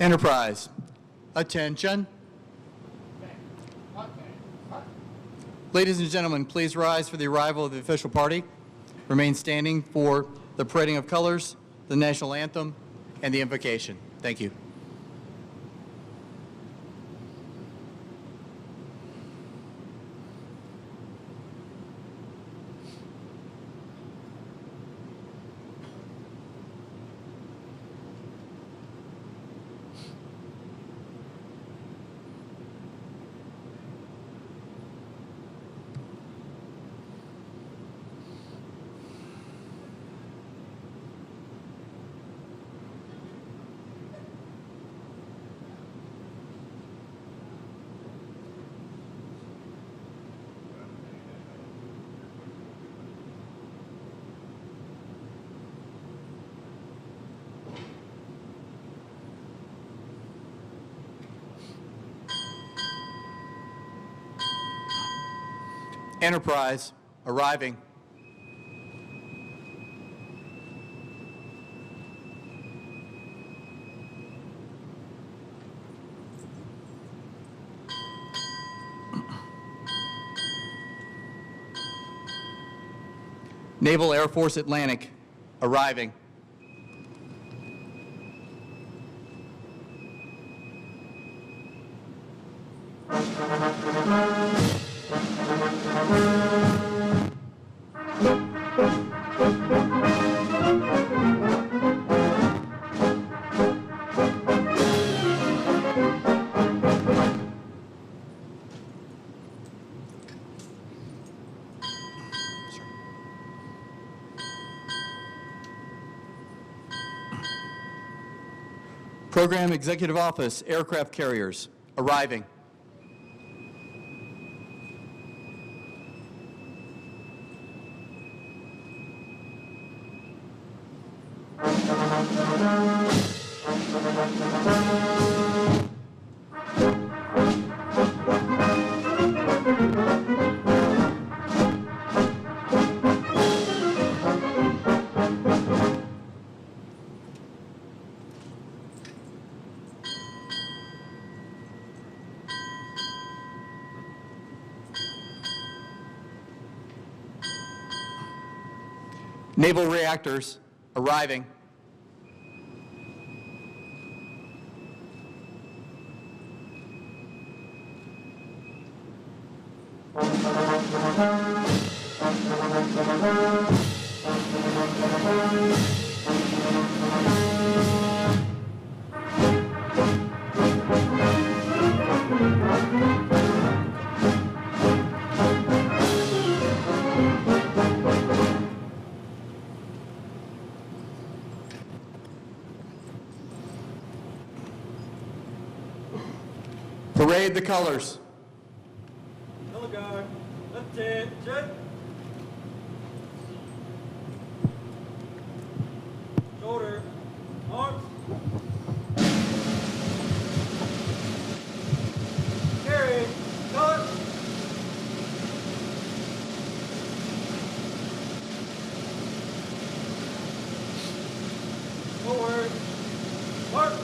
Enterprise. Attention. Ladies and gentlemen, please rise for the arrival of the official party. Remain standing for the parading of colors, the national anthem, and the invocation. Thank you. Enterprise, arriving. Naval Air Force Atlantic, arriving. Program Executive Office, Aircraft Carriers, arriving. Naval reactors, arriving. Parade the colors. Color guard, attention. Shoulder, arms. Carry, color. Forward, mark.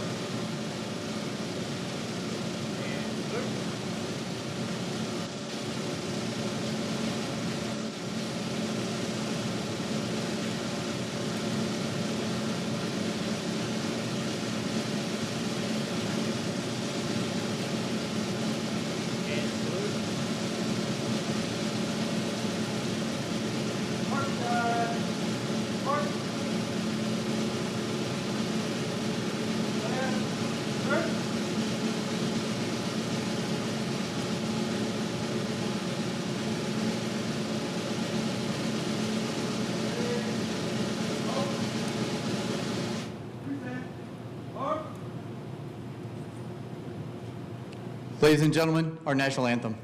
Ladies and gentlemen, our national anthem.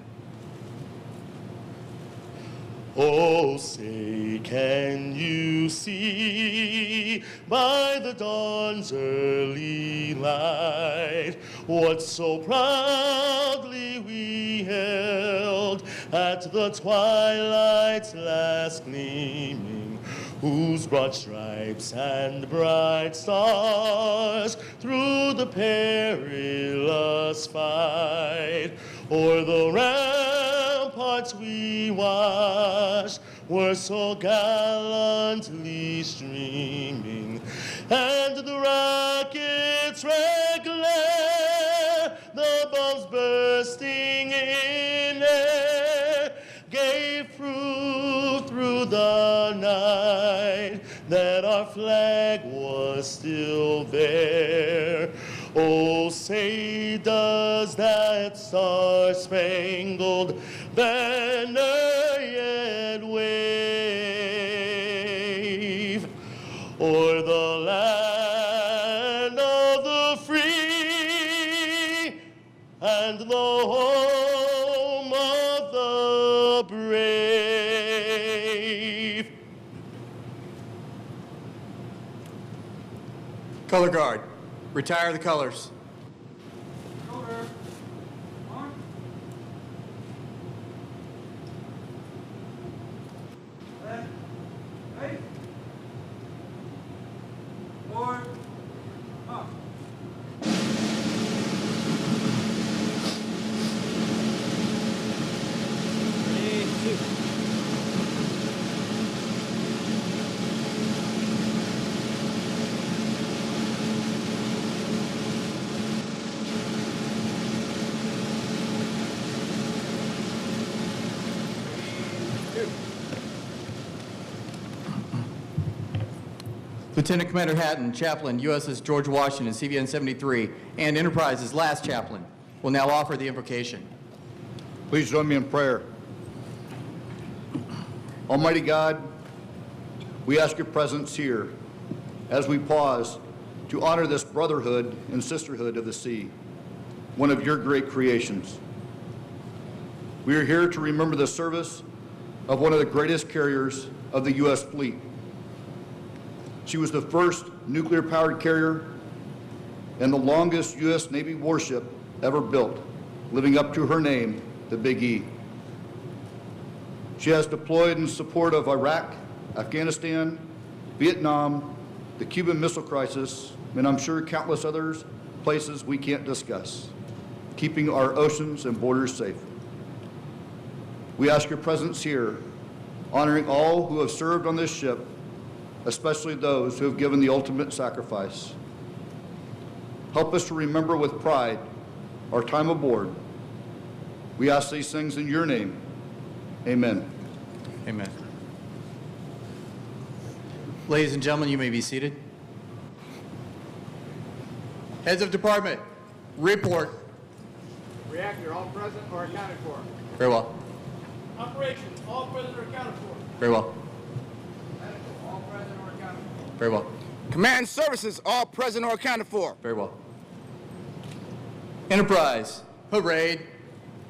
Oh, say, can you see by the dawn's early light what so proudly we held at the twilight's last gleaming, whose broad stripes and bright stars through the perilous fight o'er the ramparts we watched were so gallantly streaming, and the rockets' red glare, the bombs bursting in air, gave proof through the night that our flag was still there. Oh, say does that star-spangled banner yet wave o'er the land of the free and the home of the brave. Color guard, retire the colors. Shoulder. Arm. Left. Right. Forward. Up. 3, 2. Lieutenant Commander Hatton, Chaplain, USS George Washington, CVN 73, and Enterprise's last chaplain, will now offer the invocation. Please join me in prayer. Almighty God, we ask your presence here as we pause to honor this brotherhood and sisterhood of the sea, one of your great creations. We are here to remember the service of one of the greatest carriers of the U.S. fleet. She was the first nuclear-powered carrier and the longest U.S. Navy warship ever built, living up to her name, the Big E. She has deployed in support of Iraq, Afghanistan, Vietnam, the Cuban Missile Crisis, and I'm sure countless others places we can't discuss, keeping our oceans and borders safe. We ask your presence here, honoring all who have served on this ship, especially those who have given the ultimate sacrifice. Help us to remember with pride our time aboard. We ask these things in your name. Amen. Amen. Ladies and gentlemen, you may be seated. Heads of department, report. Reactor, all present or accounted for. Very well. Operations, all present or accounted for. Very well. Medical, all present or accounted for. Very well. Command services, all present or accounted for. Very well. Enterprise, parade,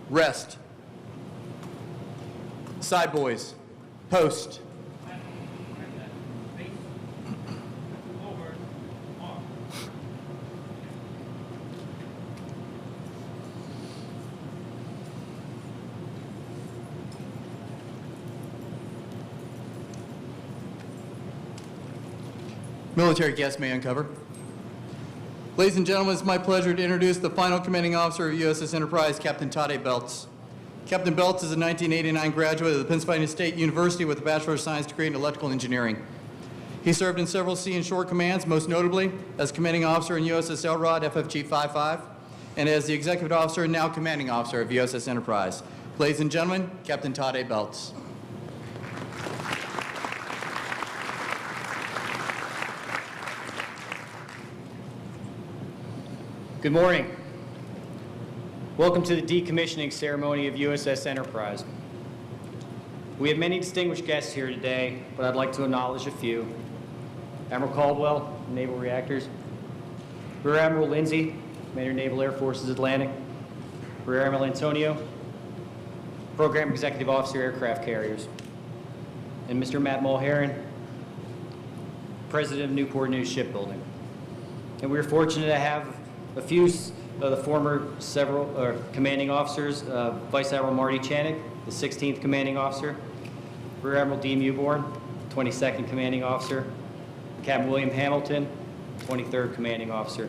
rest. Side boys, post. Forward. Arm. Military guests may uncover. Ladies and gentlemen, it's my pleasure to introduce the final commanding officer of USS Enterprise, Captain Todd A. Belts. Captain Belts is a 1989 graduate of the Pennsylvania State University with a Bachelor of Science degree in Electrical Engineering. He served in several sea and shore commands, most notably as commanding officer in USS Elrod, FFG 55, and as the executive officer and now commanding officer of USS Enterprise. Ladies and gentlemen, Captain Todd A. Belts. Good morning. Welcome to the decommissioning ceremony of USS Enterprise. We have many distinguished guests here today, but I'd like to acknowledge a few. Admiral Caldwell, Naval Reactors. Rear Admiral Lindsay, Commander Naval Air Forces Atlantic. Rear Admiral Antonio, Program Executive Officer Aircraft Carriers. And Mr. Matt Mulheron, President of Newport News Shipbuilding. And we're fortunate to have a few of the former commanding officers, Vice Admiral Marty Chanik, the 16th commanding officer, Rear Admiral D. Mewborn, 22nd Commanding Officer, Captain William Hamilton, 23rd Commanding Officer.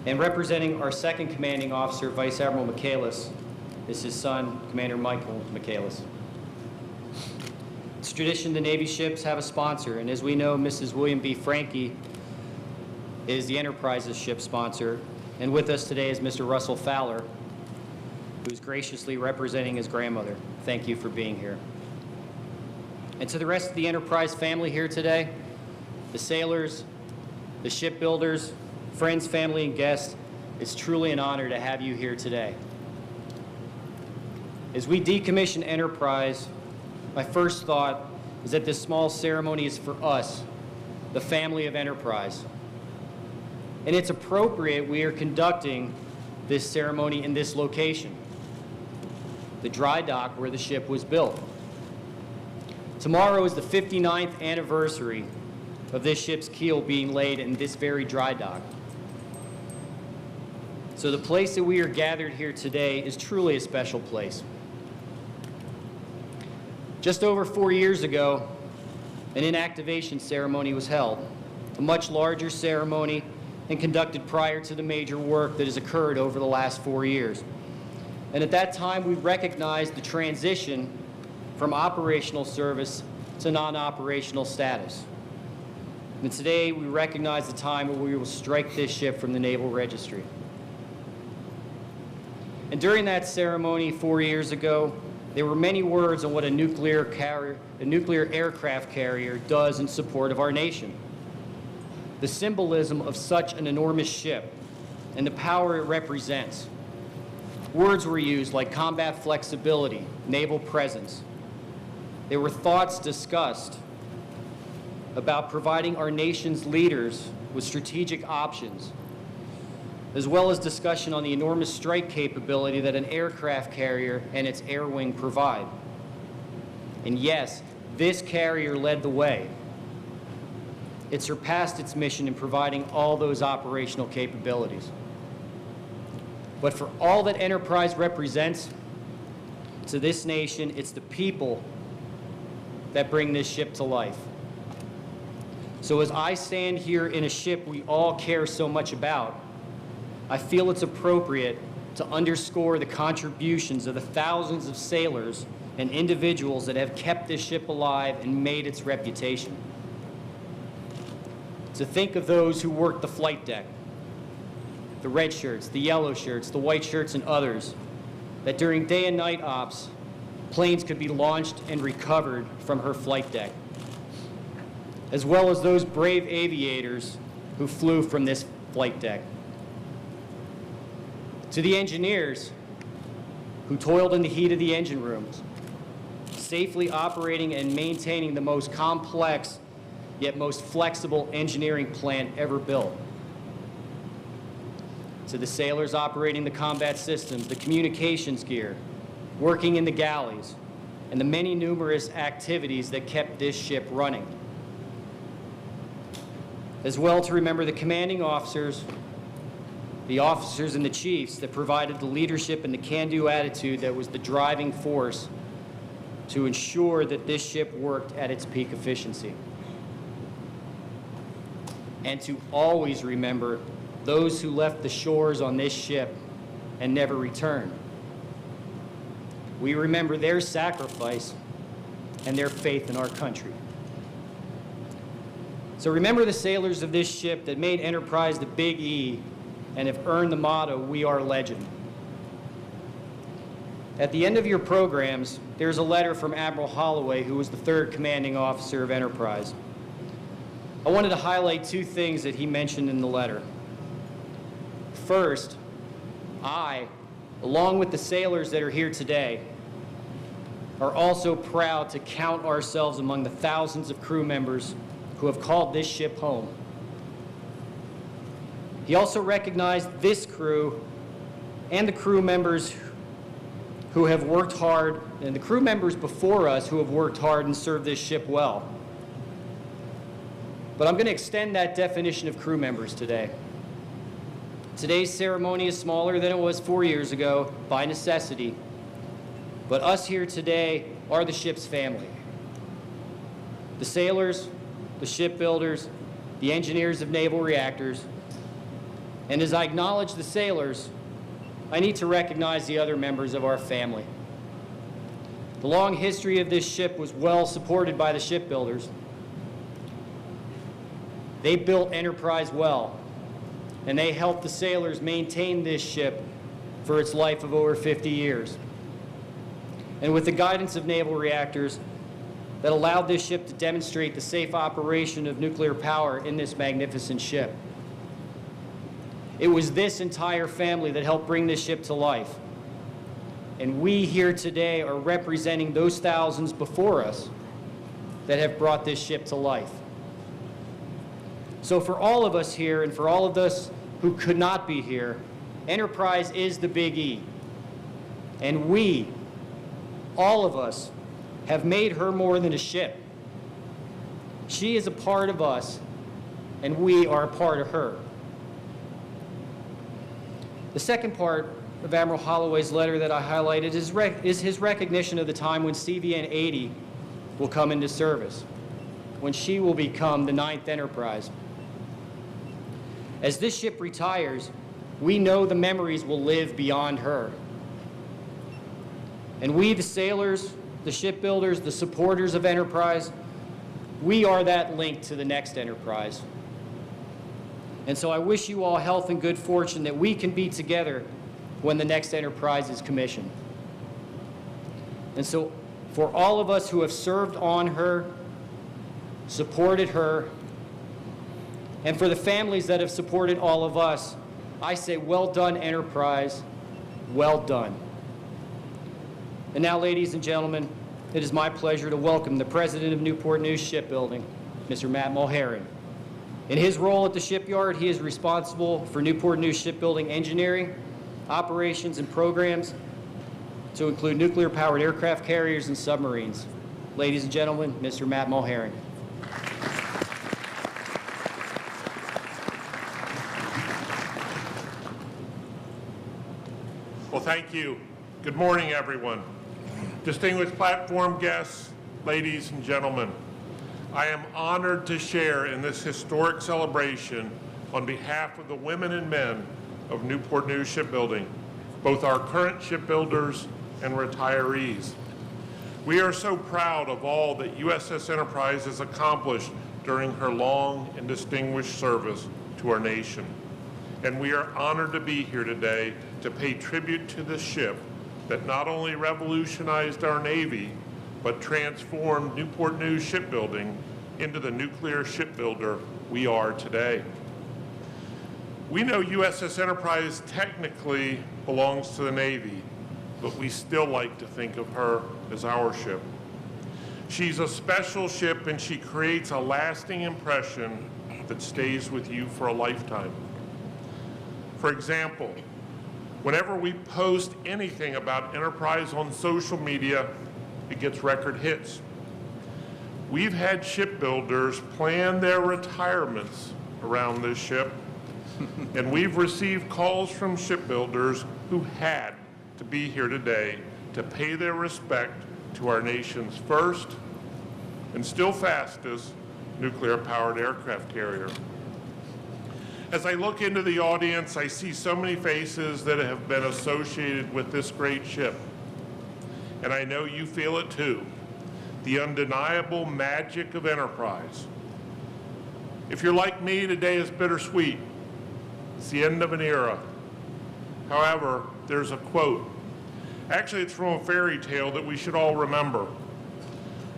And representing our 2nd Commanding Officer, Vice Admiral Michaelis, is his son, Commander Michael Michaelis. It's tradition the Navy ships have a sponsor, and as we know, Mrs. William B. Franke is the Enterprise's ship sponsor, and with us today is Mr. Russell Fowler, who's graciously representing his grandmother. Thank you for being here. And to the rest of the Enterprise family here today, the sailors, the shipbuilders, friends, family, and guests, it's truly an honor to have you here today. As we decommission Enterprise, my first thought is that this small ceremony is for us, the family of Enterprise. And it's appropriate we are conducting this ceremony in this location, the dry dock where the ship was built. Tomorrow is the 59th anniversary of this ship's keel being laid in this very dry dock. So the place that we are gathered here today is truly a special place. Just over 4 years ago, an inactivation ceremony was held, a much larger ceremony and conducted prior to the major work that has occurred over the last 4 years. And at that time, we recognized the transition from operational service to non-operational status. And today, we recognize the time where we will strike this ship from the Naval Registry. And during that ceremony 4 years ago, there were many words on what a nuclear aircraft carrier does in support of our nation. The symbolism of such an enormous ship and the power it represents. Words were used like combat flexibility, naval presence. There were thoughts discussed about providing our nation's leaders with strategic options, as well as discussion on the enormous strike capability that an aircraft carrier and its air wing provide. And yes, this carrier led the way. It surpassed its mission in providing all those operational capabilities. But for all that Enterprise represents to this nation, it's the people that bring this ship to life. So as I stand here in a ship we all care so much about, I feel it's appropriate to underscore the contributions of the thousands of sailors and individuals that have kept this ship alive and made its reputation. To think of those who worked the flight deck, the red shirts, the yellow shirts, the white shirts, and others, that during day and night ops, planes could be launched and recovered from her flight deck, as well as those brave aviators who flew from this flight deck. To the engineers who toiled in the heat of the engine rooms, safely operating and maintaining the most complex yet most flexible engineering plant ever built. To the sailors operating the combat systems, the communications gear, working in the galleys, and the many numerous activities that kept this ship running. As well, to remember the commanding officers, the officers and the chiefs that provided the leadership and the can-do attitude that was the driving force to ensure that this ship worked at its peak efficiency. And to always remember those who left the shores on this ship and never returned. We remember their sacrifice and their faith in our country. So remember the sailors of this ship that made Enterprise the Big E and have earned the motto, "We are legend." At the end of your programs, there's a letter from Admiral Holloway, who was the 3rd Commanding Officer of Enterprise. I wanted to highlight 2 things that he mentioned in the letter. First, I, along with the sailors that are here today, are also proud to count ourselves among the thousands of crew members who have called this ship home. He also recognized this crew and the crew members who have worked hard, and the crew members before us who have worked hard and served this ship well. But I'm going to extend that definition of crew members today. Today's ceremony is smaller than it was 4 years ago by necessity, but us here today are the ship's family. the sailors, the shipbuilders, the engineers of naval reactors, and as I acknowledge the sailors, I need to recognize the other members of our family. The long history of this ship was well supported by the shipbuilders. They built Enterprise well, and they helped the sailors maintain this ship for its life of over 50 years. And with the guidance of naval reactors that allowed this ship to demonstrate the safe operation of nuclear power in this magnificent ship. It was this entire family that helped bring this ship to life. And we here today are representing those thousands before us that have brought this ship to life. So for all of us here and for all of us who could not be here, Enterprise is the Big E. And we, all of us, have made her more than a ship. She is a part of us, and we are a part of her. The second part of Admiral Holloway's letter that I highlighted is his recognition of the time when CVN 80 will come into service, when she will become the 9th Enterprise. As this ship retires, we know the memories will live beyond her. And we, the sailors, the shipbuilders, the supporters of Enterprise, we are that link to the next Enterprise. And so I wish you all health and good fortune that we can be together when the next Enterprise is commissioned. And so for all of us who have served on her, supported her, and for the families that have supported all of us, I say, well done, Enterprise, well done. And now, ladies and gentlemen, it is my pleasure to welcome the President of Newport News Shipbuilding, Mr. Matt Mulherrin. In his role at the shipyard, he is responsible for Newport News Shipbuilding engineering, operations, and programs to include nuclear-powered aircraft carriers and submarines. Ladies and gentlemen, Mr. Matt Mulherrin. Well, thank you. Good morning, everyone. Distinguished platform guests, ladies and gentlemen, I am honored to share in this historic celebration on behalf of the women and men of Newport News Shipbuilding, both our current shipbuilders and retirees. We are so proud of all that USS Enterprise has accomplished during her long and distinguished service to our nation. And we are honored to be here today to pay tribute to this ship that not only revolutionized our Navy, but transformed Newport News Shipbuilding into the nuclear shipbuilder we are today. We know USS Enterprise technically belongs to the Navy, but we still like to think of her as our ship. She's a special ship, and she creates a lasting impression that stays with you for a lifetime. For example, whenever we post anything about Enterprise on social media, it gets record hits. We've had shipbuilders plan their retirements around this ship, and we've received calls from shipbuilders who had to be here today to pay their respect to our nation's first and still fastest nuclear-powered aircraft carrier. As I look into the audience, I see so many faces that have been associated with this great ship. And I know you feel it too, the undeniable magic of Enterprise. If you're like me, today is bittersweet. It's the end of an era. However, there's a quote. Actually, it's from a fairy tale that we should all remember.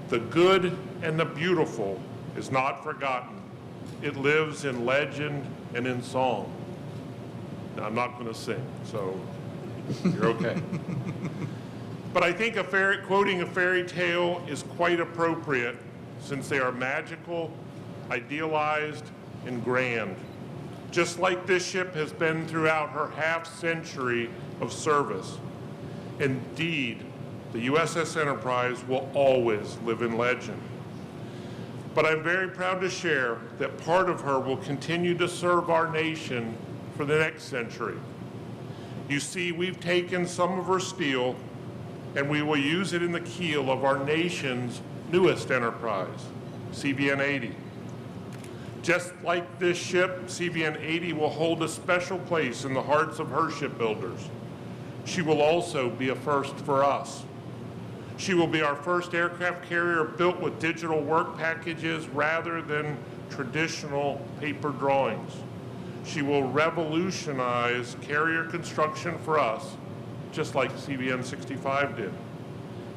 The good and the beautiful is not forgotten. It lives in legend and in song. Now, I'm not going to sing, so you're okay. But I think quoting a fairy tale is quite appropriate since they are magical, idealized, and grand, just like this ship has been throughout her half-century of service. Indeed, the USS Enterprise will always live in legend. But I'm very proud to share that part of her will continue to serve our nation for the next century. You see, we've taken some of her steel and we will use it in the keel of our nation's newest Enterprise, CVN 80. Just like this ship, CVN 80 will hold a special place in the hearts of her shipbuilders. She will also be a first for us. She will be our first aircraft carrier built with digital work packages rather than traditional paper drawings. She will revolutionize carrier construction for us, just like CVN 65 did.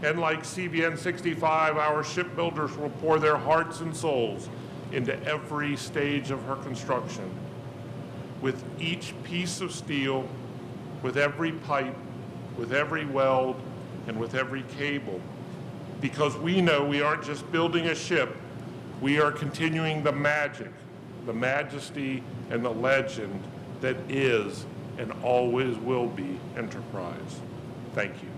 And like CVN 65, our shipbuilders will pour their hearts and souls into every stage of her construction. With each piece of steel, with every pipe, with every weld, and with every cable. Because we know we aren't just building a ship, we are continuing the magic, the majesty, and the legend that is and always will be Enterprise. Thank you.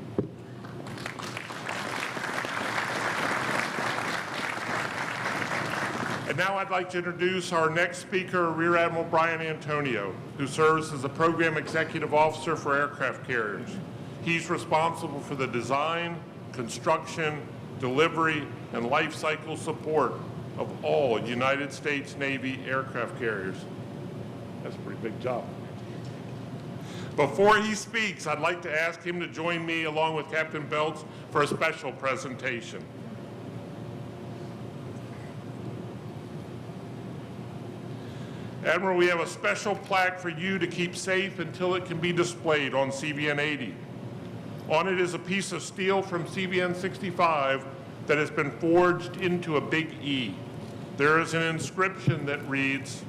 And now I'd like to introduce our next speaker, Rear Admiral Brian Antonio, who serves as the Program Executive Officer for aircraft carriers. He's responsible for the design, construction, delivery, and life cycle support of all United States Navy aircraft carriers. That's a pretty big job. Before he speaks, I'd like to ask him to join me along with Captain Belts for a special presentation. Admiral, we have a special plaque for you to keep safe until it can be displayed on CVN 80. On it is a piece of steel from CVN 65 that has been forged into a big E. There is an inscription that reads,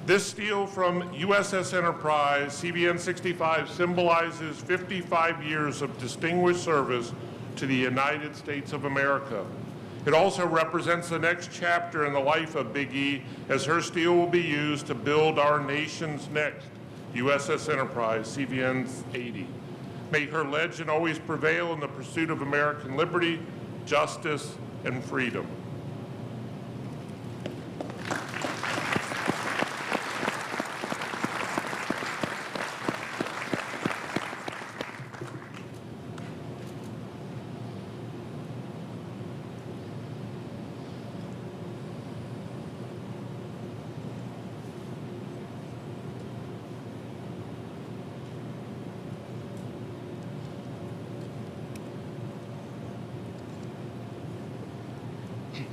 "This steel from USS Enterprise, CVN 65, symbolizes 55 years of distinguished service to the United States of America. It also represents the next chapter in the life of Big E, as her steel will be used to build our nation's next USS Enterprise, CVN 80. May her legend always prevail in the pursuit of American liberty, justice, and freedom."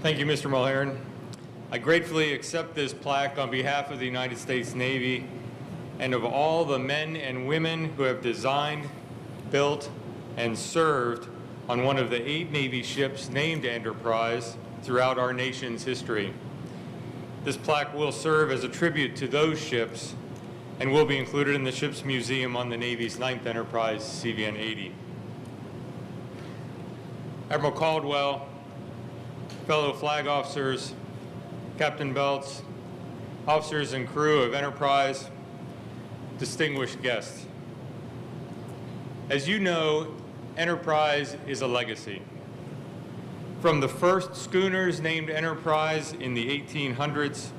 Thank you, Mr. Mulhern. I gratefully accept this plaque on behalf of the United States Navy and of all the men and women who have designed, built, and served on one of the 8 Navy ships named Enterprise throughout our nation's history. This plaque will serve as a tribute to those ships and will be included in the ship's museum on the Navy's 9th Enterprise, CVN 80. Admiral Caldwell, fellow flag officers, Captain Belts, officers and crew of Enterprise, distinguished guests. As you know, Enterprise is a legacy. From the first schooners named Enterprise in the 1800s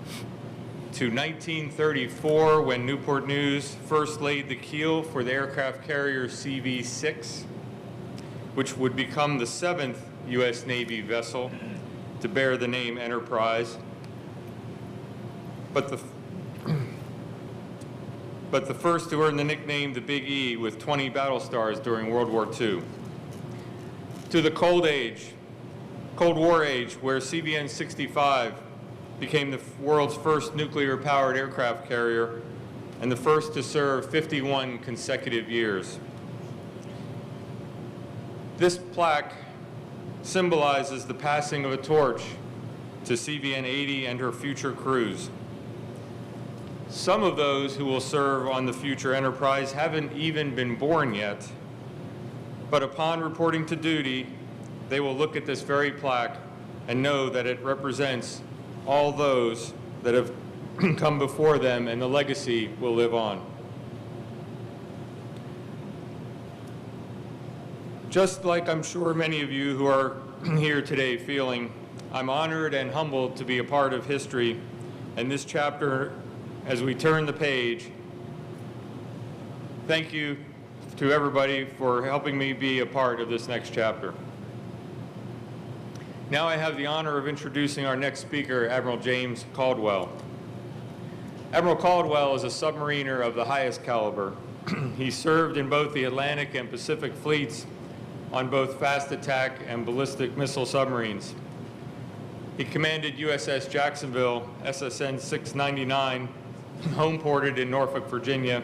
to 1934, when Newport News first laid the keel for the aircraft carrier CV-6, which would become the 7th U.S. Navy vessel to bear the name Enterprise. But the first to earn the nickname the Big E with 20 battle stars during World War II. To the Cold War age, where CVN 65 became the world's first nuclear-powered aircraft carrier and the first to serve 51 consecutive years. This plaque symbolizes the passing of a torch to CVN 80 and her future crews. Some of those who will serve on the future Enterprise haven't even been born yet, but upon reporting to duty, they will look at this very plaque and know that it represents all those that have come before them, and the legacy will live on. Just like I'm sure many of you who are here today feeling, I'm honored and humbled to be a part of history and this chapter as we turn the page. Thank you to everybody for helping me be a part of this next chapter. Now I have the honor of introducing our next speaker, Admiral James Caldwell. Admiral Caldwell is a submariner of the highest caliber. He served in both the Atlantic and Pacific fleets on both fast attack and ballistic missile submarines. He commanded USS Jacksonville, SSN 699, home ported in Norfolk, Virginia,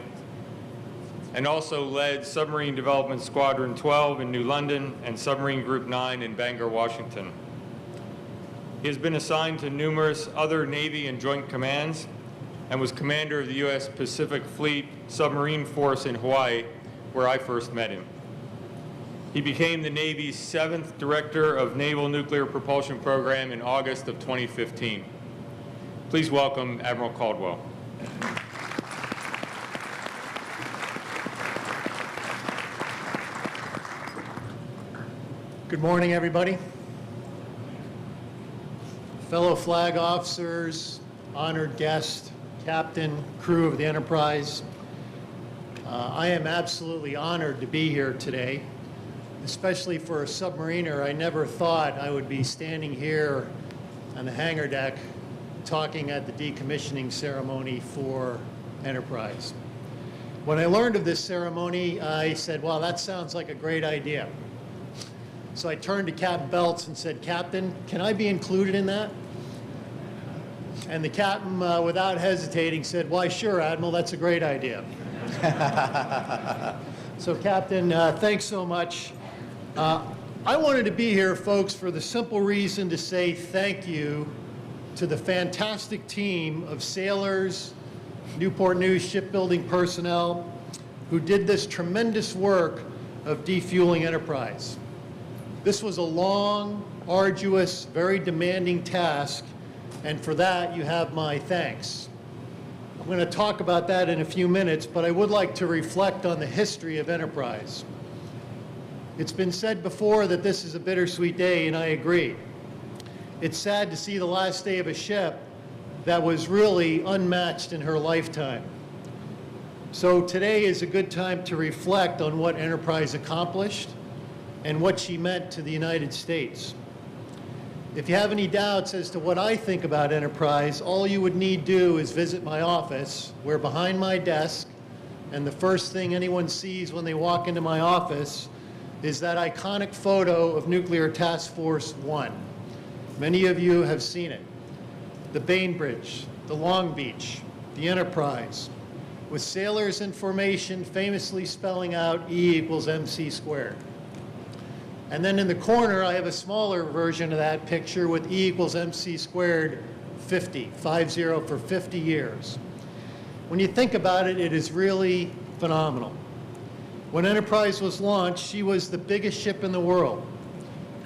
and also led Submarine Development Squadron 12 in New London and Submarine Group 9 in Bangor, Washington. He has been assigned to numerous other Navy and Joint Commands and was commander of the U.S. Pacific Fleet Submarine Force in Hawaii, where I first met him. He became the Navy's 7th Director of Naval Nuclear Propulsion Program in August of 2015. Please welcome Admiral Caldwell. Good morning, everybody. Fellow flag officers, honored guests, captain, crew of the Enterprise. I am absolutely honored to be here today, especially for a submariner. I never thought I would be standing here on the hangar deck talking at the decommissioning ceremony for Enterprise. When I learned of this ceremony, I said, wow, that sounds like a great idea. So I turned to Captain Belts and said, Captain, can I be included in that? And the captain, without hesitating, said, why, sure, Admiral, that's a great idea. So, Captain, thanks so much. I wanted to be here, folks, for the simple reason to say thank you to the fantastic team of sailors, Newport News Shipbuilding personnel, who did this tremendous work of defueling Enterprise. This was a long, arduous, very demanding task, and for that, you have my thanks. I'm going to talk about that in a few minutes, but I would like to reflect on the history of Enterprise. It's been said before that this is a bittersweet day, and I agree. It's sad to see the last day of a ship that was really unmatched in her lifetime. So today is a good time to reflect on what Enterprise accomplished and what she meant to the United States. If you have any doubts as to what I think about Enterprise, all you would need do is visit my office, where behind my desk, and the first thing anyone sees when they walk into my office is that iconic photo of Nuclear Task Force 1. Many of you have seen it. The Bainbridge, the Long Beach, the Enterprise, with sailors in formation famously spelling out E=mc². And then in the corner, I have a smaller version of that picture with E=mc² 50 for 50 years. When you think about it, it is really phenomenal. When Enterprise was launched, she was the biggest ship in the world.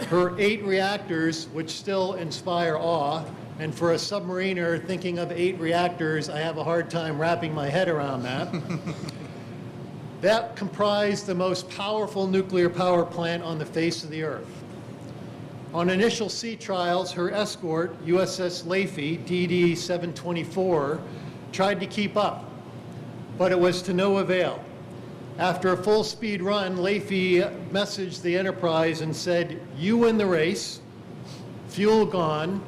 Her 8 reactors, which still inspire awe, and for a submariner thinking of 8 reactors, I have a hard time wrapping my head around that. That comprised the most powerful nuclear power plant on the face of the earth. On initial sea trials, her escort, USS Laffey, DD 724, tried to keep up, but it was to no avail. After a full-speed run, Laffey messaged the Enterprise and said, you win the race, fuel gone,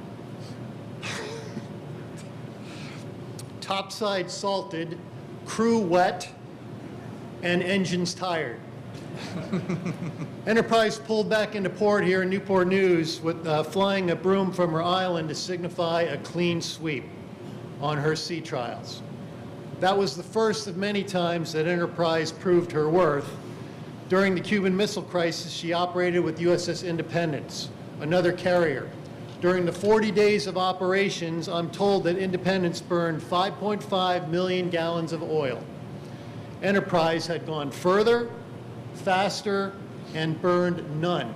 topside salted, crew wet, and engines tired. Enterprise pulled back into port here in Newport News with flying a broom from her island to signify a clean sweep on her sea trials. That was the first of many times that Enterprise proved her worth. During the Cuban Missile Crisis, she operated with USS Independence, another carrier. During the 40 days of operations, I'm told that Independence burned 5.5 million gallons of oil. Enterprise had gone further, faster, and burned none.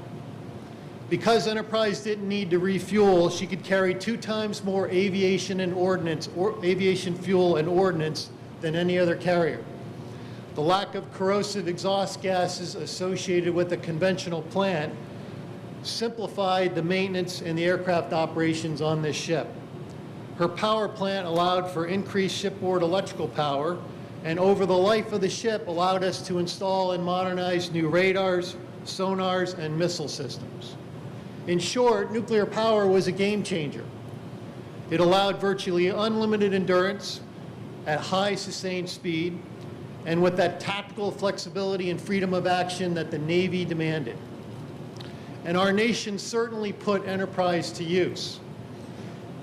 Because Enterprise didn't need to refuel, she could carry 2 times more aviation fuel and ordnance than any other carrier. The lack of corrosive exhaust gases associated with a conventional plant simplified the maintenance and the aircraft operations on this ship. Her power plant allowed for increased shipboard electrical power, and over the life of the ship allowed us to install and modernize new radars, sonars, and missile systems. In short, nuclear power was a game changer. It allowed virtually unlimited endurance at high sustained speed and with that tactical flexibility and freedom of action that the Navy demanded. And our nation certainly put Enterprise to use.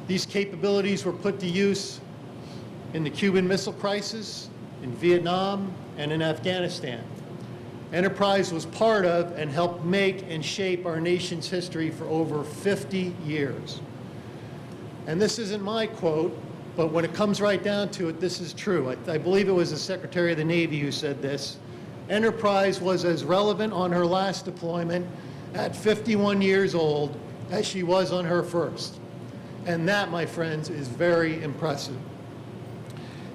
These capabilities were put to use in the Cuban Missile Crisis, in Vietnam, and in Afghanistan. Enterprise was part of and helped make and shape our nation's history for over 50 years. And this isn't my quote, but when it comes right down to it, this is true. I believe it was the Secretary of the Navy who said this. Enterprise was as relevant on her last deployment at 51 years old as she was on her first. And that, my friends, is very impressive.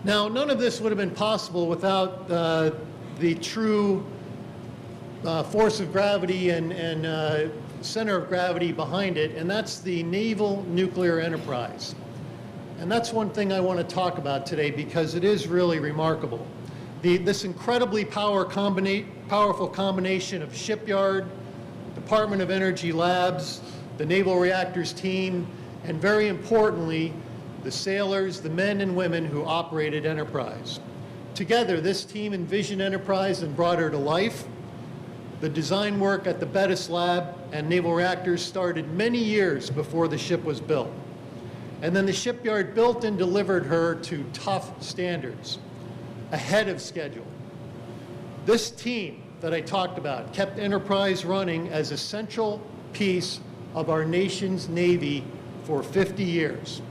Now, none of this would have been possible without the true force of gravity and center of gravity behind it, and that's the naval nuclear enterprise. And that's one thing I want to talk about today because it is really remarkable. This incredibly powerful combination of shipyard, Department of Energy labs, the Naval Reactors team, and very importantly, the sailors, the men and women who operated Enterprise. Together, this team envisioned Enterprise and brought her to life. The design work at the Bettis Lab and Naval Reactors started many years before the ship was built. And then the shipyard built and delivered her to tough standards, ahead of schedule. This team that I talked about kept Enterprise running as a central piece of our nation's Navy for 50 years.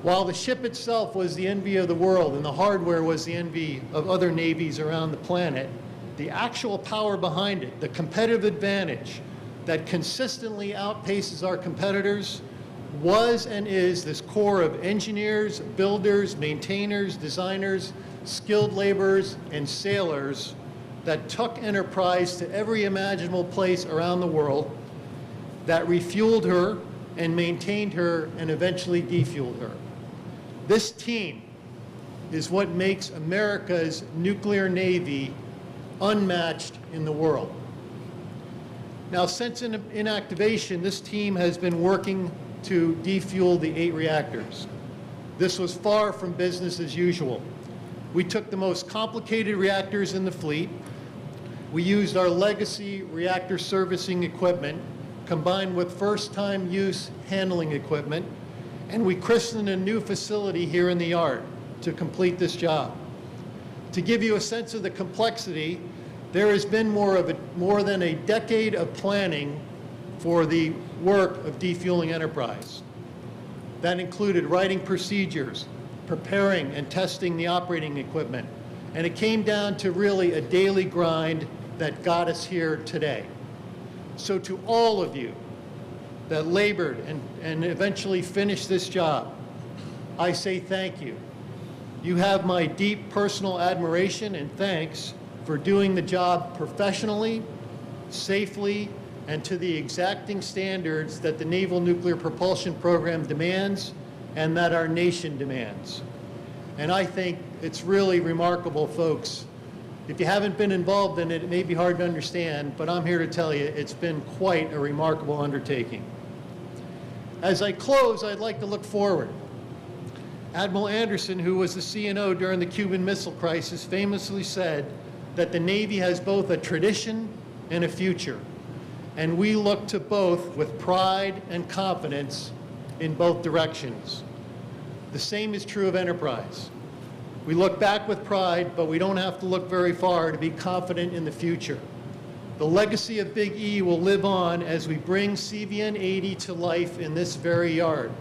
While the ship itself was the envy of the world and the hardware was the envy of other navies around the planet, the actual power behind it, the competitive advantage that consistently outpaces our competitors, was and is this core of engineers, builders, maintainers, designers, skilled laborers, and sailors that took Enterprise to every imaginable place around the world, that refueled her and maintained her and eventually defueled her. This team is what makes America's nuclear navy unmatched in the world. Now, since inactivation, this team has been working to defuel the 8 reactors. This was far from business as usual. We took the most complicated reactors in the fleet. We used our legacy reactor servicing equipment combined with first-time use handling equipment, and we christened a new facility here in the yard to complete this job. To give you a sense of the complexity, there has been more than a decade of planning for the work of defueling Enterprise. That included writing procedures, preparing and testing the operating equipment, and it came down to really a daily grind that got us here today. So to all of you that labored and eventually finished this job, I say thank you. You have my deep personal admiration and thanks for doing the job professionally, safely, and to the exacting standards that the Naval Nuclear Propulsion Program demands and that our nation demands. And I think it's really remarkable, folks. If you haven't been involved in it, it may be hard to understand, but I'm here to tell you it's been quite a remarkable undertaking. As I close, I'd like to look forward. Admiral Anderson, who was the CNO during the Cuban Missile Crisis, famously said that the Navy has both a tradition and a future, and we look to both with pride and confidence in both directions. The same is true of Enterprise. We look back with pride, but we don't have to look very far to be confident in the future. The legacy of Big E will live on as we bring CVN-80 to life in this very yard.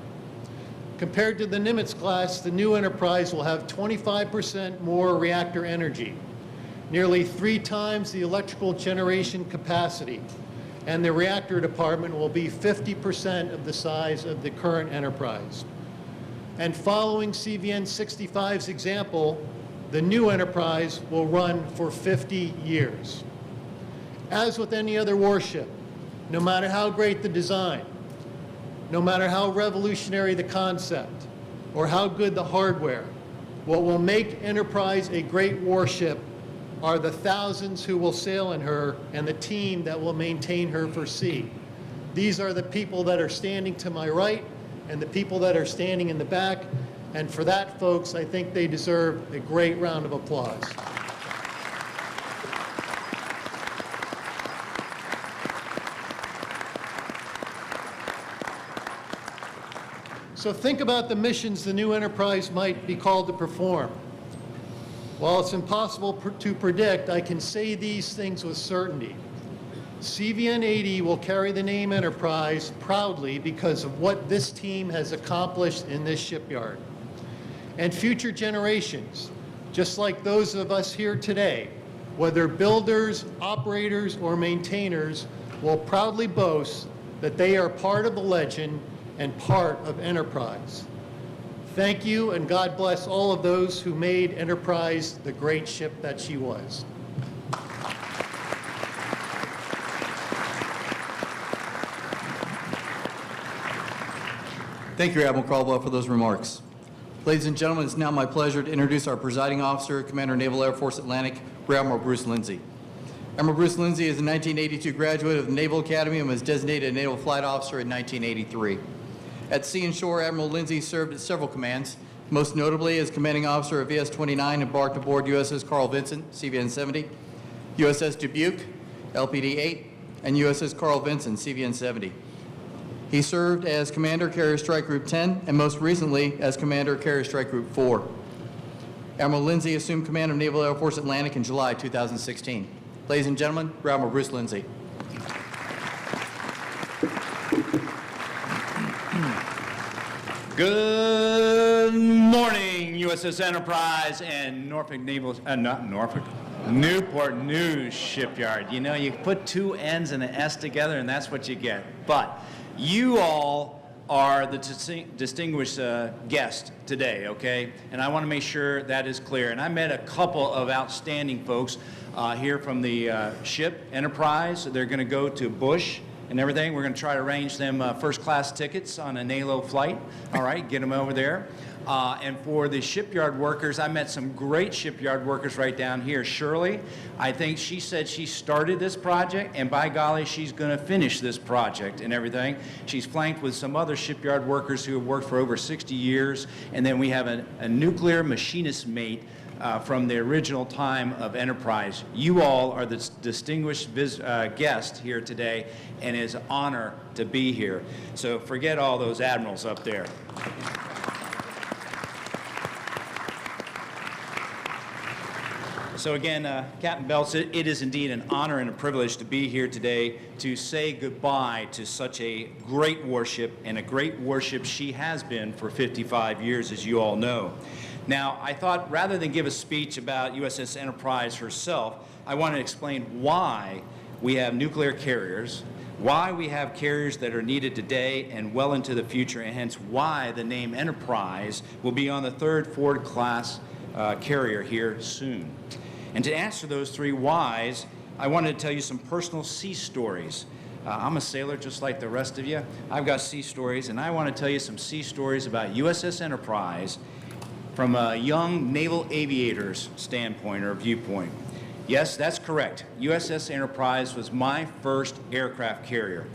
Compared to the Nimitz class, the new Enterprise will have 25% more reactor energy, nearly 3 times the electrical generation capacity, and the reactor department will be 50% of the size of the current Enterprise. And following CVN-65's example, the new Enterprise will run for 50 years. As with any other warship, no matter how great the design, no matter how revolutionary the concept, or how good the hardware, what will make Enterprise a great warship are the thousands who will sail in her and the team that will maintain her for sea. These are the people that are standing to my right and the people that are standing in the back. And for that, folks, I think they deserve a great round of applause. So think about the missions the new Enterprise might be called to perform. While it's impossible to predict, I can say these things with certainty. CVN 80 will carry the name Enterprise proudly because of what this team has accomplished in this shipyard. And future generations, just like those of us here today, whether builders, operators, or maintainers, will proudly boast that they are part of the legend and part of Enterprise. Thank you, and God bless all of those who made Enterprise the great ship that she was. Thank you, Admiral Caldwell, for those remarks. Ladies and gentlemen, it's now my pleasure to introduce our presiding officer, Commander Naval Air Force Atlantic, Rear Admiral Bruce Lindsay. Admiral Bruce Lindsay is a 1982 graduate of the Naval Academy and was designated a Naval Flight Officer in 1983. At sea and shore, Admiral Lindsay served at several commands, most notably as commanding officer of VS-29 embarked aboard USS Carl Vinson, CVN-70, USS Dubuque, LPD-8, and USS Carl Vinson, CVN-70. He served as Commander Carrier Strike Group 10 and most recently as Commander Carrier Strike Group 4. Admiral Lindsay assumed command of Naval Air Force Atlantic in July 2016. Ladies and gentlemen, Rear Admiral Bruce Lindsay. Good morning, USS Enterprise and Newport News Shipyard. You know, you put two N's and an S together and that's what you get. But you all are the distinguished guest today, okay? And I want to make sure that is clear. And I met a couple of outstanding folks here from the ship, Enterprise. They're going to go to Bush and everything. We're going to try to arrange them first-class tickets on a NALO flight, all right, get them over there. And for the shipyard workers, I met some great shipyard workers right down here. Shirley, I think she said she started this project, and by golly, she's going to finish this project and everything. She's flanked with some other shipyard workers who have worked for over 60 years, and then we have a nuclear machinist mate from the original time of Enterprise. You all are the distinguished guest here today, and it is an honor to be here. So forget all those admirals up there. So again, Captain Belts, it is indeed an honor and a privilege to be here today to say goodbye to such a great warship, and a great warship she has been for 55 years, as you all know. Now, I thought rather than give a speech about USS Enterprise herself, I want to explain why we have nuclear carriers, why we have carriers that are needed today and well into the future, and hence why the name Enterprise will be on the third Ford-class carrier here soon. And to answer those three whys, I wanted to tell you some personal sea stories. I'm a sailor just like the rest of you. I've got sea stories, and I want to tell you some sea stories about USS Enterprise from a young naval aviator's standpoint or viewpoint. Yes, that's correct. USS Enterprise was my first aircraft carrier.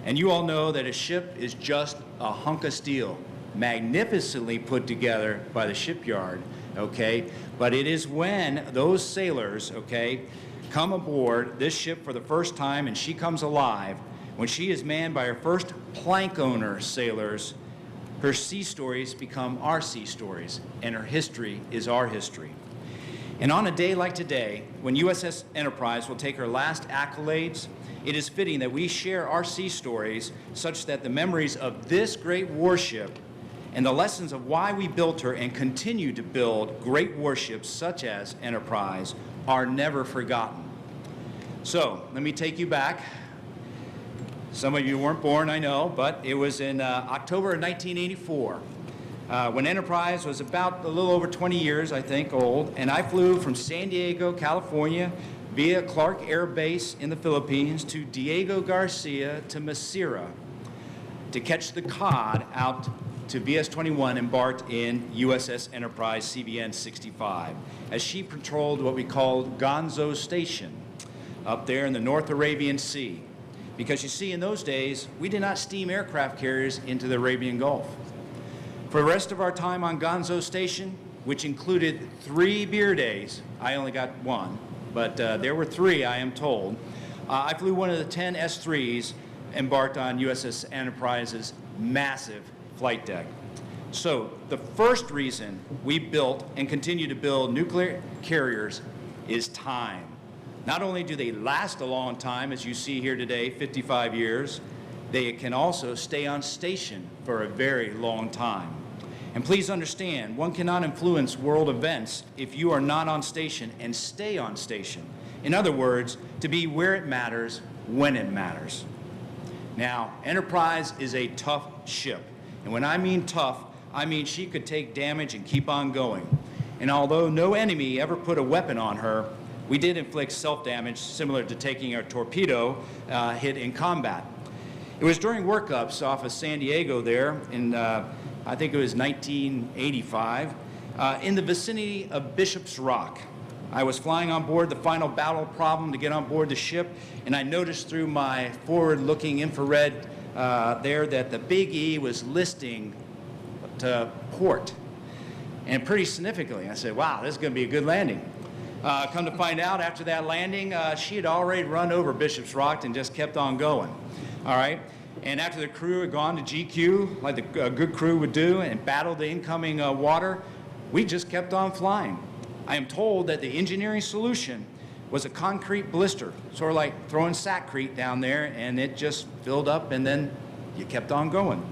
And you all know that a ship is just a hunk of steel, magnificently put together by the shipyard, okay? But it is when those sailors, okay, come aboard this ship for the first time and she comes alive, when she is manned by her first plank owner sailors, her sea stories become our sea stories, and her history is our history. And on a day like today, when USS Enterprise will take her last accolades, it is fitting that we share our sea stories such that the memories of this great warship and the lessons of why we built her and continue to build great warships such as Enterprise are never forgotten. So, let me take you back. Some of you weren't born, I know, but it was in October of 1984 when Enterprise was about a little over 20 years, I think, old, and I flew from San Diego, California, via Clark Air Base in the Philippines to Diego Garcia to Masira to catch the cod out to VS-21 embarked in USS Enterprise CVN-65 as she patrolled what we called Gonzo Station up there in the North Arabian Sea. Because you see, in those days, we did not steam aircraft carriers into the Arabian Gulf. For the rest of our time on Gonzo Station, which included 3 beer days, I only got 1, but there were 3, I am told. I flew one of the 10 S-3s embarked on USS Enterprise's massive flight deck. So the first reason we built and continue to build nuclear carriers is time. Not only do they last a long time, as you see here today, 55 years, they can also stay on station for a very long time. And please understand, one cannot influence world events if you are not on station and stay on station. In other words, to be where it matters, when it matters. Now, Enterprise is a tough ship. And when I mean tough, I mean she could take damage and keep on going. And although no enemy ever put a weapon on her, we did inflict self-damage similar to taking a torpedo hit in combat. It was during workups off of San Diego there in, I think it was 1985, in the vicinity of Bishop's Rock. I was flying on board the final battle problem to get on board the ship, and I noticed through my forward-looking infrared there that the Big E was listing to port, and pretty significantly. I said, wow, this is going to be a good landing. Come to find out, after that landing, she had already run over Bishop's Rock and just kept on going. All right? And after the crew had gone to GQ, like a good crew would do, and battled the incoming water, we just kept on flying. I am told that the engineering solution was a concrete blister, sort of like throwing sackcrete down there, and it just filled up, and then you kept on going.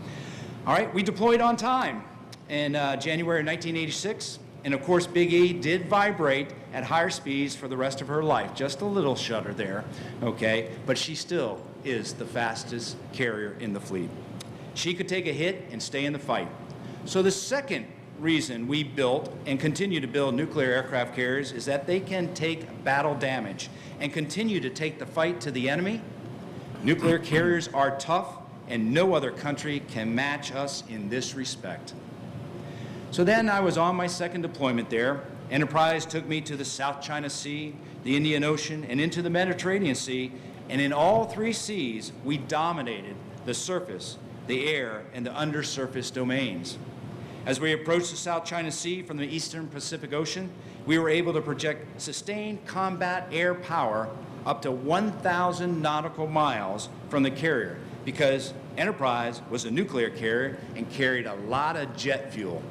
All right, we deployed on time in January of 1986, and of course Big E did vibrate at higher speeds for the rest of her life. Just a little shudder there, okay? But she still is the fastest carrier in the fleet. She could take a hit and stay in the fight. So the second reason we built and continue to build nuclear aircraft carriers is that they can take battle damage and continue to take the fight to the enemy. Nuclear carriers are tough, and no other country can match us in this respect. So then I was on my second deployment there. Enterprise took me to the South China Sea, the Indian Ocean, and into the Mediterranean Sea, and in all 3 seas, we dominated the surface, the air, and the undersurface domains. As we approached the South China Sea from the Eastern Pacific Ocean, we were able to project sustained combat air power up to 1,000 nautical miles from the carrier, because Enterprise was a nuclear carrier and carried a lot of jet fuel.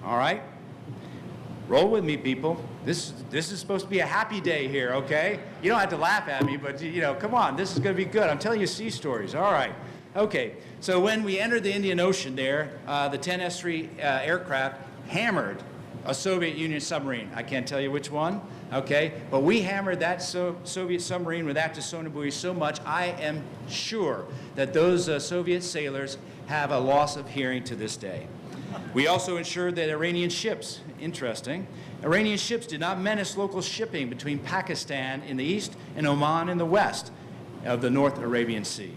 All right? Roll with me, people. This is supposed to be a happy day here, okay? You don't have to laugh at me, but, you know, come on, this is going to be good. I'm telling you sea stories. All right. Okay, so when we entered the Indian Ocean there, the 10 S-3 aircraft hammered a Soviet Union submarine. I can't tell you which one, okay? But we hammered that Soviet submarine with active sonar buoys so much, I am sure that those Soviet sailors have a loss of hearing to this day. We also ensured that Iranian ships, interesting, Iranian ships did not menace local shipping between Pakistan in the east and Oman in the west of the North Arabian Sea.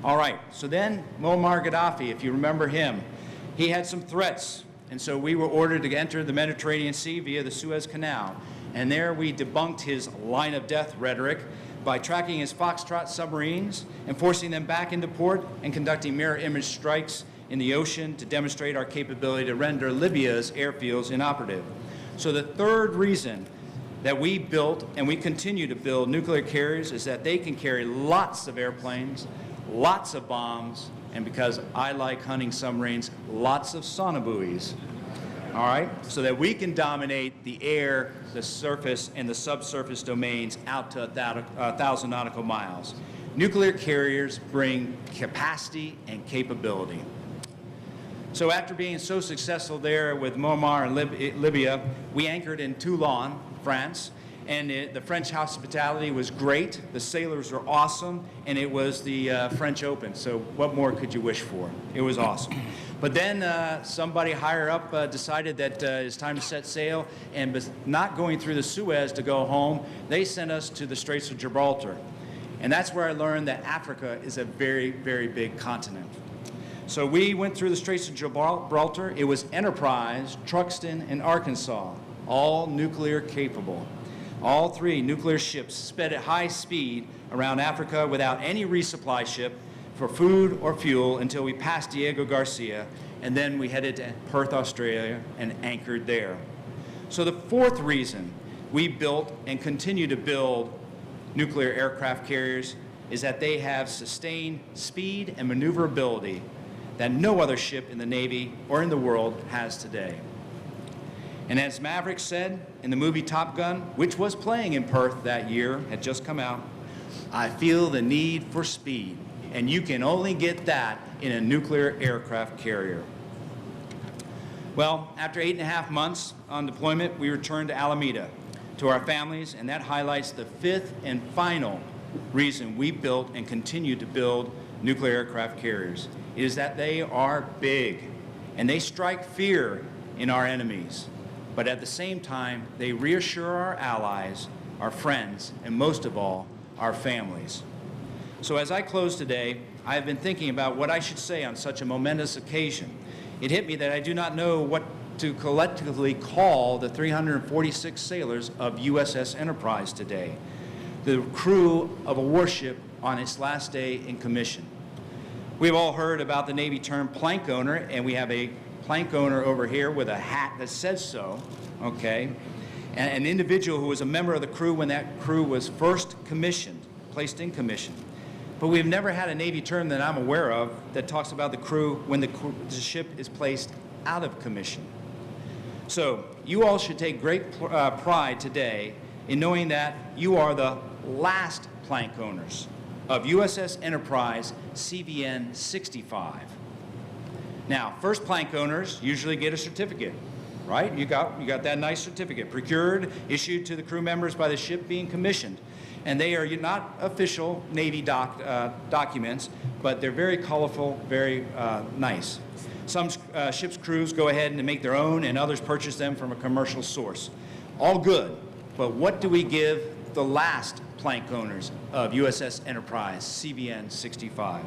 All right, so then Muammar Gaddafi, if you remember him, he had some threats, and so we were ordered to enter the Mediterranean Sea via the Suez Canal. And there we debunked his line of death rhetoric by tracking his Foxtrot submarines and forcing them back into port and conducting mirror image strikes in the ocean to demonstrate our capability to render Libya's airfields inoperative. So the third reason that we built and we continue to build nuclear carriers is that they can carry lots of airplanes, lots of bombs, and because I like hunting submarines, lots of sonobuoys. All right, so that we can dominate the air, the surface, and the subsurface domains out to 1,000 nautical miles. Nuclear carriers bring capacity and capability. So after being so successful there with Muammar and Libya, we anchored in Toulon, France, and the French hospitality was great. The sailors were awesome, and it was the French Open. So what more could you wish for? It was awesome. But then somebody higher up decided that it's time to set sail, and not going through the Suez to go home, they sent us to the Straits of Gibraltar. And that's where I learned that Africa is a very, very big continent. So we went through the Straits of Gibraltar. It was Enterprise, Truxtun, and Arkansas, all nuclear capable. All 3 nuclear ships sped at high speed around Africa without any resupply ship for food or fuel until we passed Diego Garcia, and then we headed to Perth, Australia, and anchored there. So the 4th reason we built and continue to build nuclear aircraft carriers is that they have sustained speed and maneuverability that no other ship in the Navy or in the world has today. And as Maverick said in the movie Top Gun, which was playing in Perth that year, had just come out, I feel the need for speed, and you can only get that in a nuclear aircraft carrier. Well, after 8.5 months on deployment, we returned to Alameda to our families, and that highlights the 5th and final reason we built and continue to build nuclear aircraft carriers. It is that they are big, and they strike fear in our enemies. But at the same time, they reassure our allies, our friends, and most of all, our families. So as I close today, I have been thinking about what I should say on such a momentous occasion. It hit me that I do not know what to collectively call the 346 sailors of USS Enterprise today, the crew of a warship on its last day in commission. We've all heard about the Navy term plank owner, and we have a plank owner over here with a hat that says so, okay? And an individual who was a member of the crew when that crew was first commissioned, placed in commission. But we've never had a Navy term that I'm aware of that talks about the crew when the ship is placed out of commission. So you all should take great pride today in knowing that you are the last plank owners of USS Enterprise CVN 65. Now, first plank owners usually get a certificate, right? You got that nice certificate, procured, issued to the crew members by the ship being commissioned. And they are not official Navy documents, but they're very colorful, very nice. Some ships' crews go ahead and make their own, and others purchase them from a commercial source. All good, but what do we give the last plank owners of USS Enterprise CVN 65?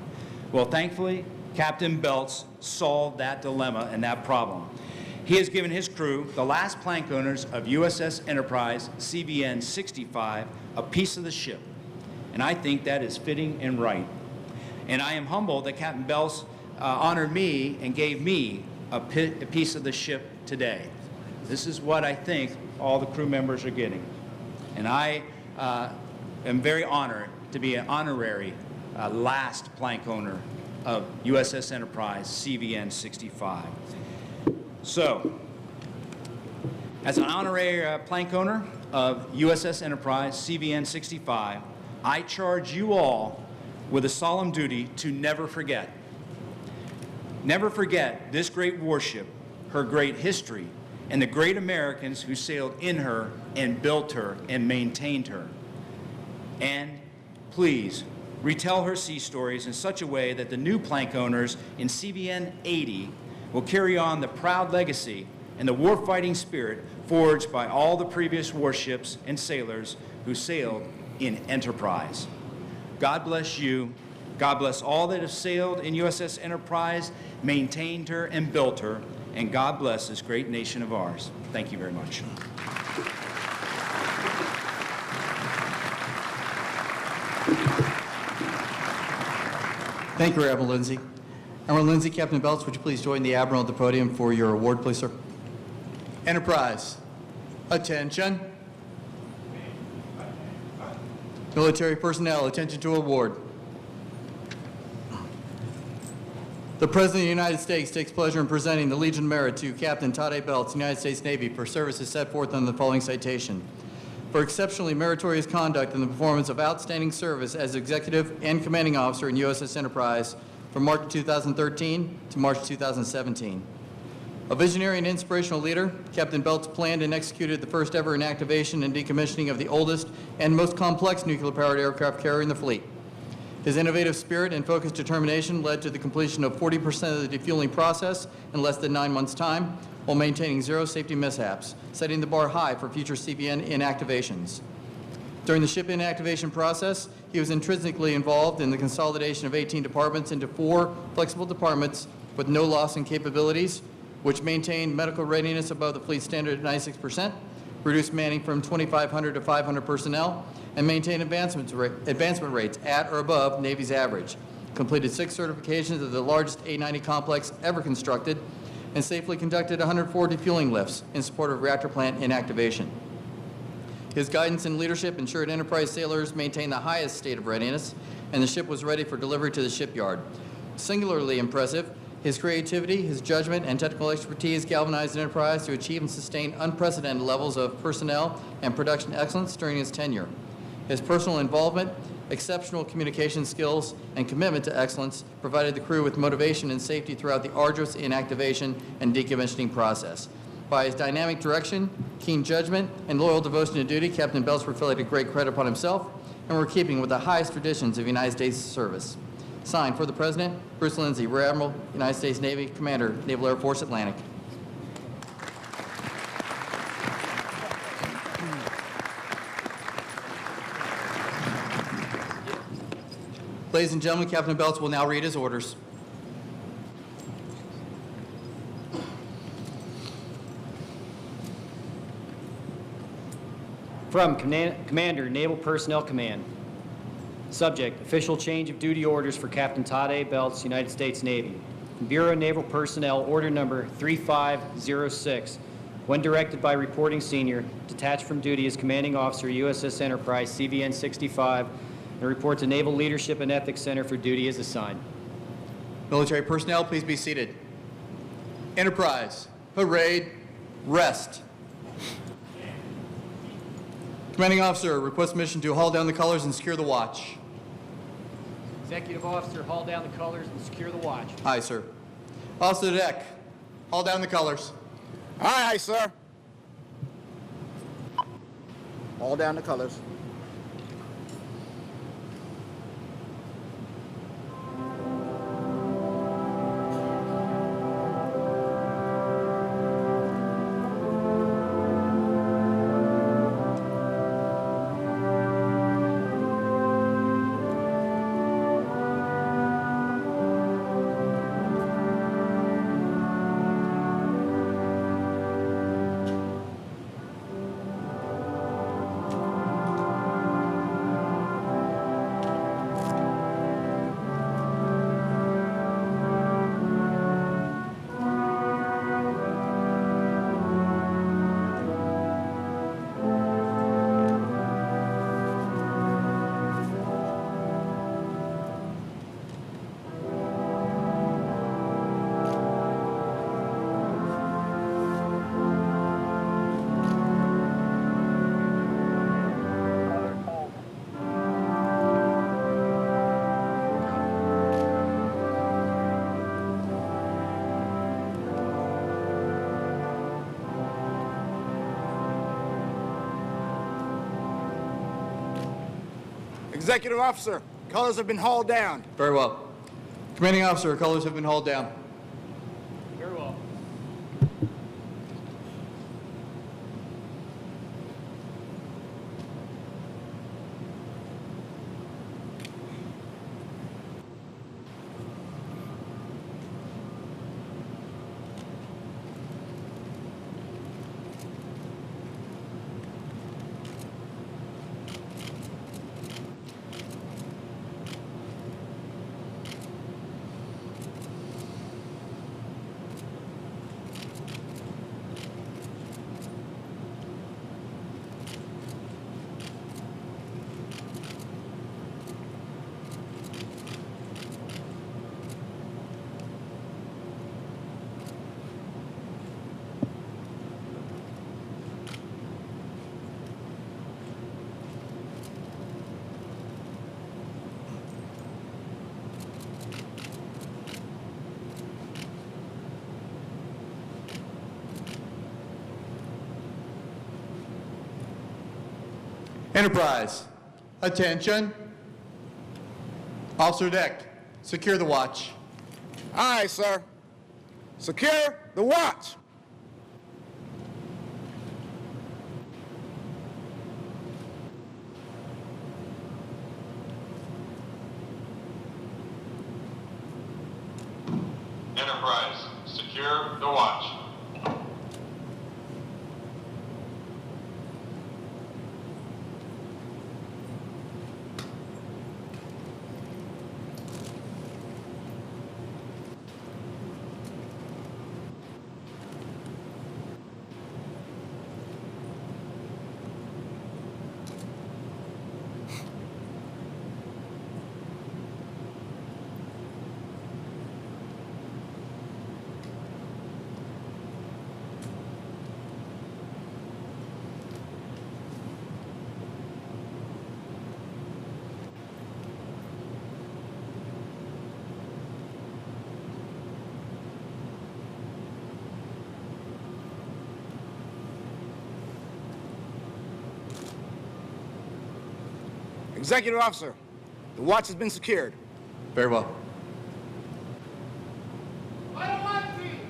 Well, thankfully, Captain Belts solved that dilemma and that problem. He has given his crew, the last plank owners of USS Enterprise CVN 65, a piece of the ship. And I think that is fitting and right. And I am humbled that Captain Belts honored me and gave me a piece of the ship today. This is what I think all the crew members are getting. And I am very honored to be an honorary last plank owner of USS Enterprise CVN 65. So, as an honorary plank owner of USS Enterprise CVN 65, I charge you all with a solemn duty to never forget. Never forget this great warship, her great history, and the great Americans who sailed in her and built her and maintained her. And please, retell her sea stories in such a way that the new plank owners in CVN 80 will carry on the proud legacy and the warfighting spirit forged by all the previous warships and sailors who sailed in Enterprise. God bless you. God bless all that have sailed in USS Enterprise, maintained her, and built her. And God bless this great nation of ours. Thank you very much. Thank you, Admiral Lindsay. Admiral Lindsay, Captain Belts, would you please join the Admiral at the podium for your award, please, sir? Enterprise. Attention. Military personnel, attention to award. The President of the United States takes pleasure in presenting the Legion of Merit to Captain Tade Belts, United States Navy, for services set forth on the following citation. For exceptionally meritorious conduct in the performance of outstanding service as Executive and Commanding Officer in USS Enterprise from March 2013 to March 2017. A visionary and inspirational leader, Captain Belts planned and executed the first ever inactivation and decommissioning of the oldest and most complex nuclear-powered aircraft carrier in the fleet. His innovative spirit and focused determination led to the completion of 40% of the defueling process in less than 9 months' time, while maintaining zero safety mishaps, setting the bar high for future CVN inactivations. During the ship inactivation process, he was intrinsically involved in the consolidation of 18 departments into 4 flexible departments with no loss in capabilities, which maintained medical readiness above the fleet standard at 96%, reduce manning from 2,500 to 500 personnel, and maintain advancement rates at or above Navy's average. Completed 6 certifications of the largest A-90 complex ever constructed, and safely conducted 104 defueling lifts in support of reactor plant inactivation. His guidance and leadership ensured Enterprise sailors maintained the highest state of readiness, and the ship was ready for delivery to the shipyard. Singularly impressive, his creativity, his judgment, and technical expertise galvanized Enterprise to achieve and sustain unprecedented levels of personnel and production excellence during his tenure. His personal involvement, exceptional communication skills, and commitment to excellence provided the crew with motivation and safety throughout the arduous inactivation and decommissioning process. By his dynamic direction, keen judgment, and loyal devotion to duty, Captain Belts reflected great credit upon himself and were in keeping with the highest traditions of United States service. Signed for the President, Bruce Lindsay, Rear Admiral, United States Navy, Commander, Naval Air Force, Atlantic. Ladies and gentlemen, Captain Belts will now read his orders. From Commander, Naval Personnel Command. Subject, official change of duty orders for Captain Todd A. Belts, United States Navy. From Bureau of Naval Personnel, order number 3506. When directed by reporting senior, detached from duty as commanding officer, USS Enterprise, CVN 65, and report to Naval Leadership and Ethics Center for duty as assigned. Military personnel, please be seated. Enterprise, parade, rest. Commanding officer, request permission to haul down the colors and secure the watch. Executive officer, haul down the colors and secure the watch. Aye, sir. Officer to deck, haul down the colors. Aye, aye, sir. All down the colors. Executive officer, colors have been hauled down. Very well. Commanding officer, colors have been hauled down. Very well. Enterprise, attention. Officer deck, secure the watch. Aye, sir. Secure the watch. Enterprise, secure the watch. Executive officer, the watch has been secured. Very well. Final watch team.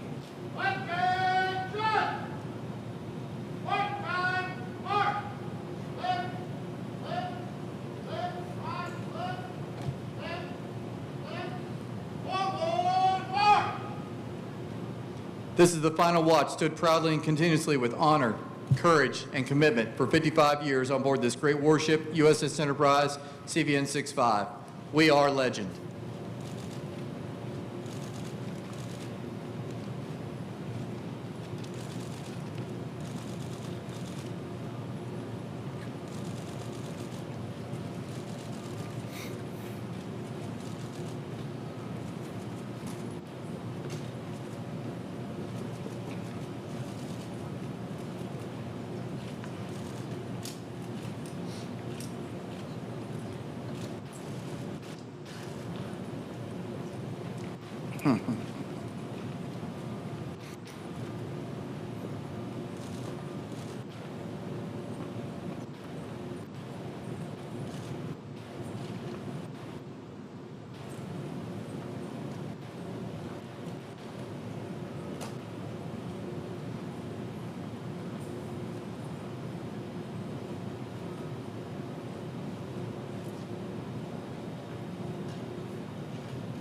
Attention! One time, mark. Left, left, left, right, left, left, left. Forward, mark. This is the final watch, stood proudly and continuously with honor, courage, and commitment for 55 years on board this great warship, USS Enterprise, CVN 65. We are legend.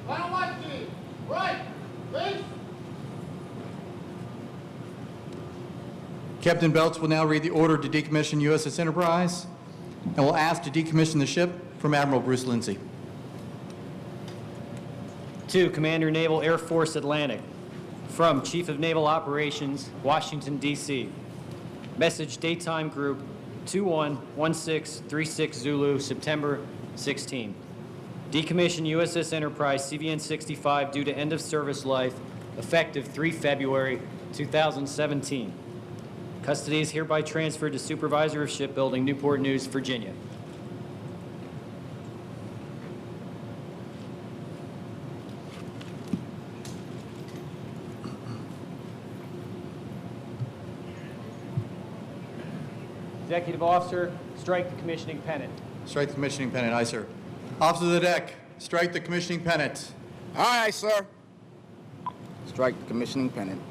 Final watch team. Right, face. Captain Belts will now read the order to decommission USS Enterprise and will ask to decommission the ship from Admiral Bruce Lindsay. To Commander Naval Air Force Atlantic, from Chief of Naval Operations, Washington, D.C. Message Daytime Group 211636 Zulu, September 16. Decommission USS Enterprise CVN 65 due to end of service life, effective 3 February 2017. Custody is hereby transferred to Supervisor of Shipbuilding, Newport News, Virginia. Executive Officer, strike the commissioning pennant. Strike the commissioning pennant. Aye, sir. Officer of the deck, strike the commissioning pennant. Aye, sir. Strike the commissioning pennant.